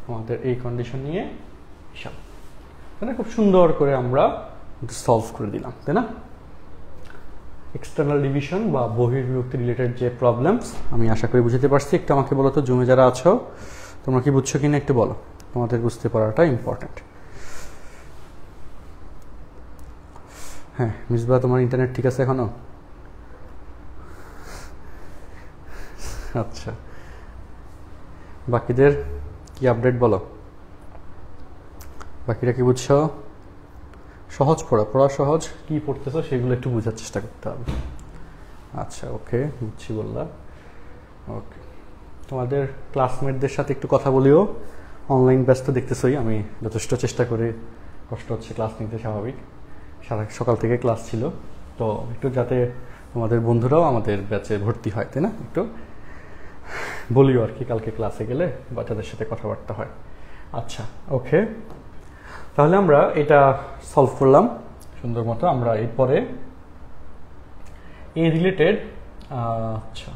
আমাদের এই কন্ডিশন নিয়ে হিসাব। তাহলে খুব সুন্দর করে আমরা সলভ করে দিলাম, তাই না? এক্সটার্নাল ডিভিশন বা বহির্বিভক্তি রিলেটেড যে প্রবলেমস, আমি আশা করি বুঝতে পারছি। একটু আমাকে বলো তো, জুমে যারা আছো তোমরা কি বুঝছো কিনা একটু বলো, তোমাদের বুঝতে পারাটা ইম্পর্টেন্ট। হ্যাঁ মিসবা, তোমার ইন্টারনেট ঠিক আছে এখনো? আচ্ছা, বাকিদের কি আপডেট বলো, বাকিরা কি বুঝছো? সহজ পড়া সহজ, কি পড়তেছো সেগুলো একটু বোঝার চেষ্টা করতে হবে। আচ্ছা ওকে, বুঝছি বললাম। ওকে, তোমাদের ক্লাসমেটদের সাথে একটু কথা বলিও, অনলাইন ব্যস্ত দেখতেছই, আমি যথেষ্ট চেষ্টা করে, কষ্ট হচ্ছে ক্লাস নিতে, স্বাভাবিক, সারা সকাল থেকে ক্লাস ছিল, তো একটু যাতে তোমাদের বন্ধুরাও আমাদের ব্যাচে ভর্তি হয়, তাই না? একটু বলিও আর কি, কালকে ক্লাসে গেলে বাচ্চাদের সাথে কথাবার্তা হয়। আচ্ছা ওকে, তাহলে আমরা এটা সলভ করলাম সুন্দর মতো। আমরা এরপরে এই রিলেটেড, আচ্ছা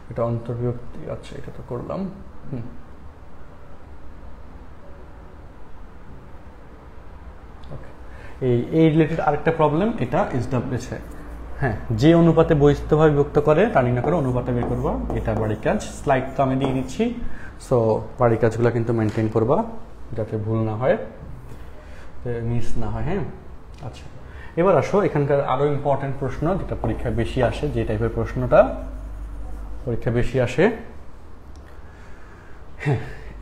এটা অন্তর্বিভক্তি, আচ্ছা এটা তো করলাম। ওকে, এই রিলেটেড আরেকটা প্রবলেম, এটা এসডব্লিউএস। হ্যাঁ, যে অনুপাতে বহিস্থভাবে বিভক্ত করে তা নির্ণয় করে অনুপাতে বের করবা, এটা বাড়ির কাজ। স্লাইড তো আমি দিয়ে দিচ্ছি, সো বাড়ির কাজগুলো কিন্তু মেনটেন করবা যাতে ভুল না হয়, মিস না হয়। হ্যাঁ, আচ্ছা এবার আসো এখানকার আরো ইম্পর্টেন্ট প্রশ্ন, যেটা পরীক্ষায় বেশি আসে, যে টাইপের প্রশ্নটা পরীক্ষা বেশি আসে। হ্যাঁ,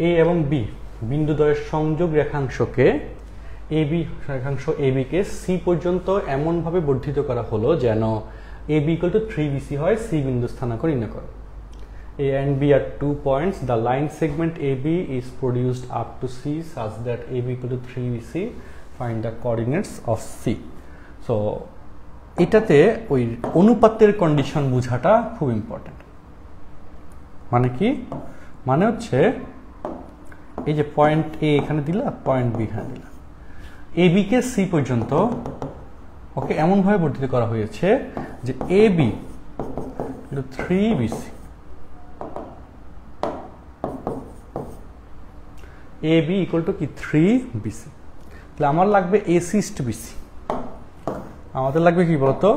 এ এবং বি বিন্দুদ্বয়ের সংযোগ রেখাংশকে, এবি রেখাংশ এবি কে সি পর্যন্ত এমনভাবে বর্ধিত করা হলো যেন এবি ইকুয়াল টু 3BC হয়, সি বিন্দু স্থানাঙ্ক নির্ণয় করো। A and B are 2 points. The line segment AB is produced up to C such that AB equal to 3BC. Find the coordinates of C. So, এটাতে ওই অনুপাতের condition বোঝাটা খুব ইম্পর্টেন্ট। মানে কি, মানে হচ্ছে এই যে পয়েন্ট এ এখানে দিলা, পয়েন্ট বি এখানে দিলা, এ বি কে সি পর্যন্ত ওকে এমনভাবে বর্ধিত করা হয়েছে যে A B 3BC, A B equal to কি 3BC। তাহলে আমার লাগবে AC ইস টু BC, আমাদের লাগবে কি বলতো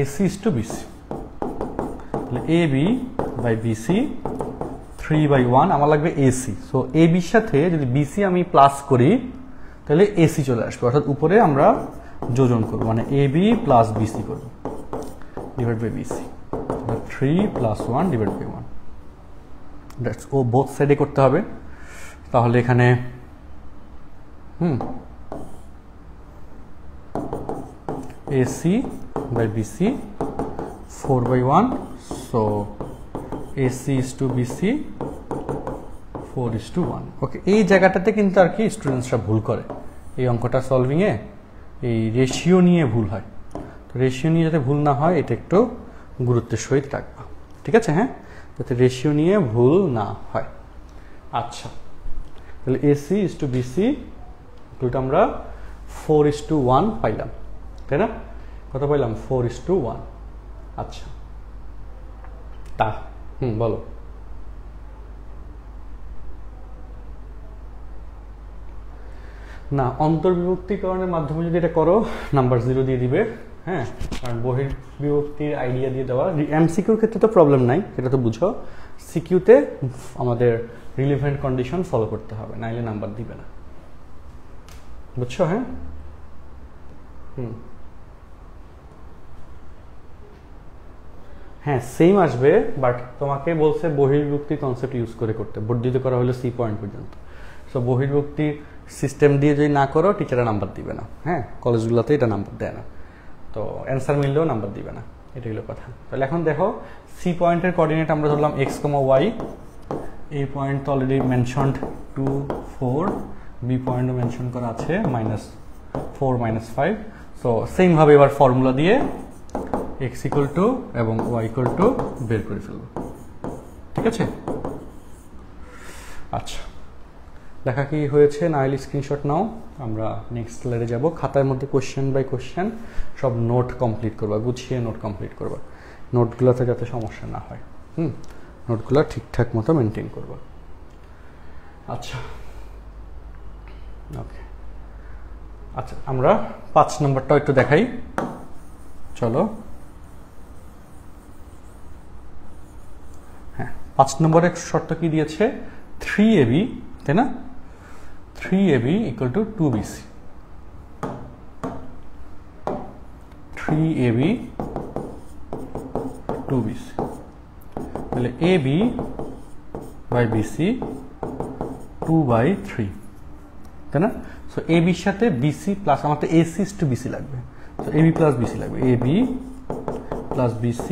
AC ইস টু BC। তাহলে AB বাই BC 3/1 আমার লাগবে AC। সো AB এর সাথে যদি BC আমি প্লাস করি তাহলে AC চলে আসবে, অর্থাৎ উপরে আমরা যোজন করব, মানে AB প্লাস BC করব divide by BC, 3 plus 1 divide by 1। That's ও বোথ সাইডে করতে হবে। তাহলে এখানে AC বাই BC 4/1, so AC is to BC 4:1। Okay, এই জায়গাটাতে কিন্তু আর কি স্টুডেন্টসরা ভুল করে, এই অঙ্কটা সলভিংয়ে এই রেশিও নিয়ে ভুল হয়। তো রেশিও নিয়ে যাতে ভুল না হয় এটা একটু গুরুত্বের সহিত রাখবা, ঠিক আছে? হ্যাঁ, যাতে রেশিও নিয়ে ভুল না হয়। আচ্ছা, তাহলে AC is to BC equal আমরা 4:1 পাইলাম, তাই না? কত পাইলাম? 4:1। আচ্ছা, তা বলো। না, অন্তর্বিভক্তিকরণের মাধ্যমে যদি এটা করো নাম্বার 0 দিয়ে দিবে, হ্যাঁ, কারণ বহির্বিভক্তির আইডিয়া দিয়ে দেওয়া। MCQর ক্ষেত্রে তো প্রবলেম নাই, সেটা তো বুঝো। সিকিউতে আমাদের রিলেভেন্ট কন্ডিশন ফলো করতে হবে, নাইলে নাম্বার দিবে না, বুঝছো? হ্যাঁ, হ্যাঁ সেম আসবে, বাট তোমাকে বলছে বহির্বিভক্তি কনসেপ্ট ইউজ করে করতে, বর্ধিত করা হলো সি পয়েন্ট পর্যন্ত। সো বহির্বিভক্তি সিস্টেম দিয়ে যদি না করো টিচাররা নাম্বার দিবে না, হ্যাঁ, কলেজগুলোতে এটা নাম্বার দেয় না, তো অ্যান্সার মিললেও নাম্বার দিবে না, এটা হলো কথা। তাহলে এখন দেখো সি পয়েন্টের কোঅর্ডিনেট আমরা ধরলাম এক্স কমা ওয়াই, এই পয়েন্ট তো অলরেডি মেনশনড 2 4, বি পয়েন্টও মেনশন করা আছে -4 -5। সো সেম ভাবে এবার ফর্মুলা দিয়ে x ইকুয়াল টু এবং y ইকুয়াল টু বের করে ফেলবো, ঠিক আছে? আচ্ছা, লেখা কি হয়েছে না হলে স্ক্রিনশট নাও, আমরা নেক্সট স্লাইডে যাব। খাতার মধ্যে কোশ্চেন বাই কোশ্চেন সব নোট কমপ্লিট করবা, গুছিয়ে নোট কমপ্লিট করবা, নোটগুলোতে যাতে সমস্যা না হয়, নোটগুলো ঠিকঠাক মতো মেনটেন করবা। আচ্ছা, ওকে, আচ্ছা আমরা 5 নম্বরটাও একটু দেখাই, চলো। হ্যাঁ, 5 নম্বরের শর্ত কি দিয়েছে? 3AB, তাই না? 3AB equal to 2BC, 3AB 2BC। তাহলে AB বাই BC 2/3, তাই না? সো AB এর সাথে BC প্লাস আমাদের AC ইস টু BC লাগবে, সো AB প্লাস BC লাগবে, AB plus BC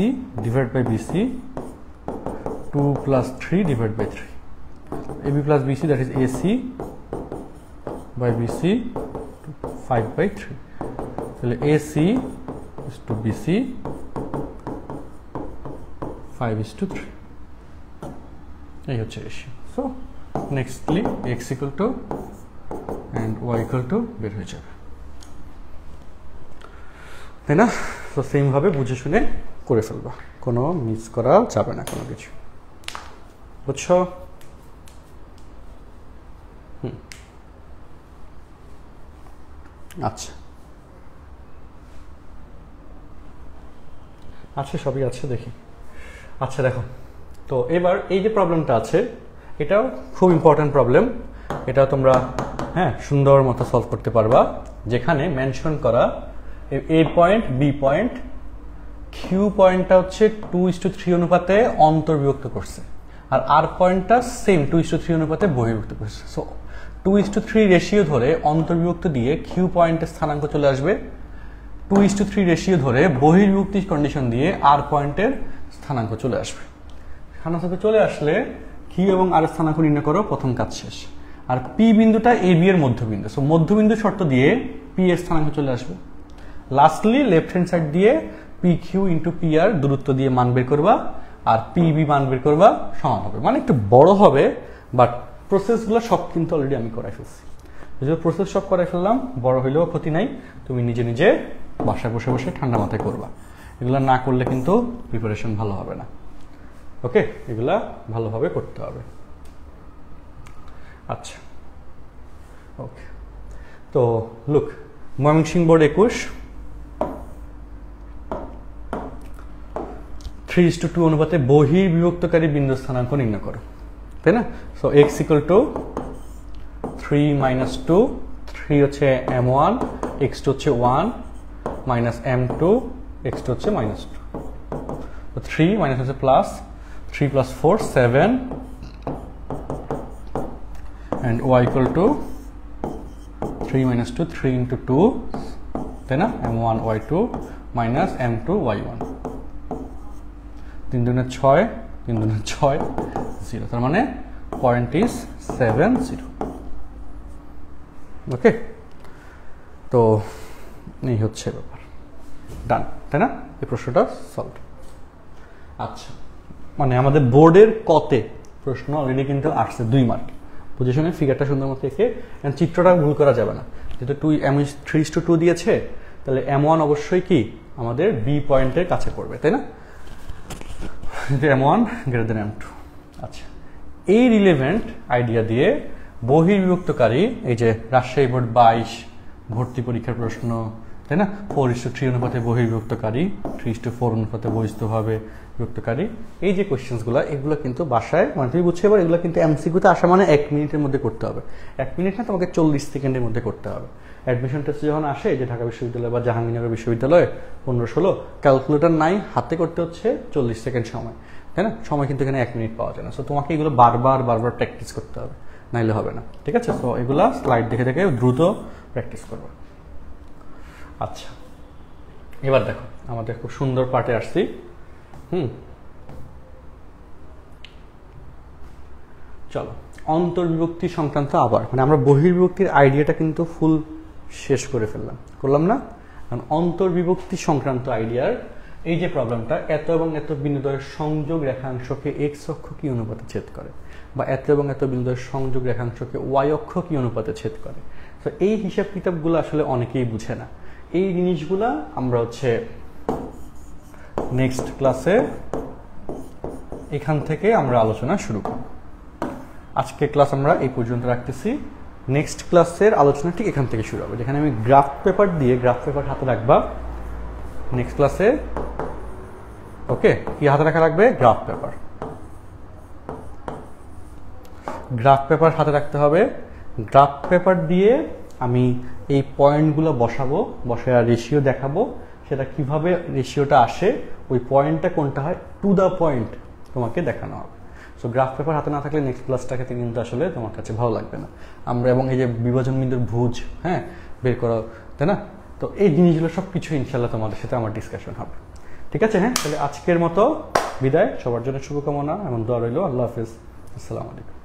divide by BC 2 plus 3 divide by 3। AB plus BC that is AC by BC 5/3। তাহলে AC is to BC 5:3, এই হচ্ছে ratio. So nextly x equal to and y equal to বের হয়ে যাবে, তাই না? তো same ভাবে বুঝে শুনে করে ফেলবা, কোনো মিস করা যাবে না কোনো কিছু, বুঝছো? আচ্ছা, আচ্ছা সবই আছে দেখি। আচ্ছা দেখো, তো এবার এই যে প্রবলেমটা আছে এটাও খুব ইম্পর্টেন্ট প্রবলেম, এটাও তোমরা হ্যাঁ সুন্দর মতো সলভ করতে পারবা, যেখানে মেনশন করা এ পয়েন্ট বি পয়েন্ট কিউ পয়েন্টটা হচ্ছে 2:3 অনুপাতে অন্তর্বিভক্ত করছে, আর আর পয়েন্টটা সেম 2:3 অনুপাতে বহির্ভুক্ত করছে। সো 2:3 রেশিও ধরে অন্তর্বিভক্ত দিয়ে কিউ পয়েন্টের স্থানাঙ্ক চলে আসবে, 2:3 রেশিও ধরে বহির্ভুক্তি কন্ডিশন দিয়ে আর পয়েন্টের স্থানাঙ্ক চলে আসবে। স্থানাঙ্ক চলে আসলে কিউ এবং আর স্থানাঙ্ক নির্ণয় করো, প্রথম কাজ শেষ। আর পি বিন্দুটা এ বি এর মধ্যবিন্দু, সো মধ্যবিন্দু শর্ত দিয়ে পি এর স্থানাঙ্ক চলে আসবে। লাস্টলি লেফট হ্যান্ড সাইড দিয়ে P Q into P R দূরত্ব দিয়ে মান বের করবা, আর পিবি মান বের করবা সমান হবে, মানে একটু বড় হবে, বাট প্রসেসগুলো সব কিন্তু অলরেডি আমি করাই ফেলছি। যদি প্রসেস সব করাই ফেললাম, বড় হইলেও ক্ষতি নাই, তুমি নিজে নিজে বাসায় বসে বসে ঠান্ডা মাথায় করবা। এগুলো না করলে কিন্তু প্রিপারেশন ভালো হবে না। ওকে, এগুলা ভালোভাবে করতে হবে। আচ্ছা, ওকে, তো লুক, ময়মনসিংহ বোর্ড 21 3:2 অনুপাতে বহির্বিভক্তকারী বিন্দু স্থানাঙ্ক নির্ণয় করো, তাই না? সো x = 3 - 2, 3 হচ্ছে m1, x2 হচ্ছে 1 মাইনাস m2, x2 হচ্ছে -2, তো 3 মাইনাস হচ্ছে প্লাস, 3 + 4 7, and y = 3 - 2, 3 × 2, তাই না? m1 y2 minus m2 y1, 3 × 6, 3 × 6 0, তার মানে পয়েন্ট ইজ 7 0। ওকে, তো এই হচ্ছে ব্যাপার, ডান, তাই না? এই প্রশ্নটা সলভ। আচ্ছা, মানে আমাদের বোর্ডের কতে প্রশ্ন অলরেডি কিন্তু আসছে 2 মার্ক। পজিশনে ফিগারটা সুন্দর মতো এঁকে, চিত্রটা ভুল করা যাবে না, যেহেতু 3:2 দিয়েছে, তাহলে m1 অবশ্যই কি আমাদের বি পয়েন্টের কাছে পড়বে, তাই না? m1 > m2। আচ্ছা, এই রিলেভেন্ট আইডিয়া দিয়ে বহির্বিভক্তকারী, এই যে রাজশাহী বোর্ড 22 ভর্তি পরীক্ষার প্রশ্ন, তাই না? 4:3 অনুপাতে বহির্বিভক্তকারী, 3:4 অনুপাতে বহিস্থভাবে বিভক্তকারী, এই যে কোয়েশ্চেন্সগুলো, এগুলো কিন্তু বাসায়, মানে তুমি বুঝছো এবার, এগুলো কিন্তু এমসিকিউতে আসা মানে 1 মিনিটের মধ্যে করতে হবে। 1 মিনিট না, তোমাকে 40 সেকেন্ডের মধ্যে করতে হবে। অ্যাডমিশন টেস্টে যখন আসে, যে ঢাকা বিশ্ববিদ্যালয় বা জাহাঙ্গীরনগর বিশ্ববিদ্যালয়ে 15-16, ক্যালকুলেটর নাই, হাতে করতে হচ্ছে 40 সেকেন্ড সময়, তাই না? সময় কিন্তু এখানে 1 মিনিট পাওয়া যায় না। সো তোমাকে এগুলো বারবার প্র্যাকটিস করতে হবে, নাইলে হবে না, ঠিক আছে? তো এগুলা স্লাইড দেখে দেখে দ্রুত প্র্যাকটিস করবে। আচ্ছা, এবার দেখো, আমাদের খুব সুন্দর পার্টে আসছি। চলো, অন্তর্বিভক্তি সংক্রান্ত আবার, মানে আমরা বহির্বিভক্তির আইডিয়াটা কিন্তু ফুল শেষ করে করলাম না? কারণ অন্তর্বিভক্তি সংক্রান্ত আইডিয়ার এই যে প্রবলেমটা, এত এবং এত বিন্দুদ্বয়ের সংযোগ রেখাংশকে x অক্ষ কি অনুপাতে ছেদ করে, বা এত এবং এত বিন্দুদ্বয়ের সংযোগ রেখাংশকে y অক্ষ কি অনুপাতে ছেদ করে। তো এই হিসাব কিতাবগুলো আসলে অনেকেই বুঝে না। এই জিনিসগুলা আমরা হচ্ছে নেক্সট ক্লাসে এখান থেকে আমরা আলোচনা শুরু করব। আজকে ক্লাস আমরা এই পর্যন্ত রাখতেছি। নেক্সট ক্লাসের আলোচনা ঠিক এখান থেকে শুরু হবে, যেখানে আমি গ্রাফ পেপার হাতে রাখবা নেক্সট ক্লাসে। ওকে, কি হাতে রাখা লাগবে? গ্রাফ পেপার হাতে রাখতে হবে। গ্রাফ পেপার দিয়ে আমি এই পয়েন্টগুলো বসাবো, বসায় রেশিও দেখাবো, সেটা কিভাবে রেশিওটা আসে, ওই পয়েন্টটা কোনটা হয়, টু দ্য পয়েন্ট তোমাকে দেখানো হবে। সো গ্রাফ পেপার হাতে না থাকলে নেক্সট ক্লাসটাকে কিন্তু আসলে তোমার কাছে ভালো লাগবে না। আমরা এবং এই যে বিভাজন বিন্দুর ভুজ, হ্যাঁ, বের করো, তাই না? তো এই জিনিসগুলো সব কিছু ইনশাল্লাহ তোমাদের সাথে আমার ডিসকাশন হবে, ঠিক আছে? হ্যাঁ, তাহলে আজকের মতো বিদায়, সবার জন্য শুভকামনা এবং দোয়া রইল। আল্লাহ হাফিজ, আসসালামু আলাইকুম।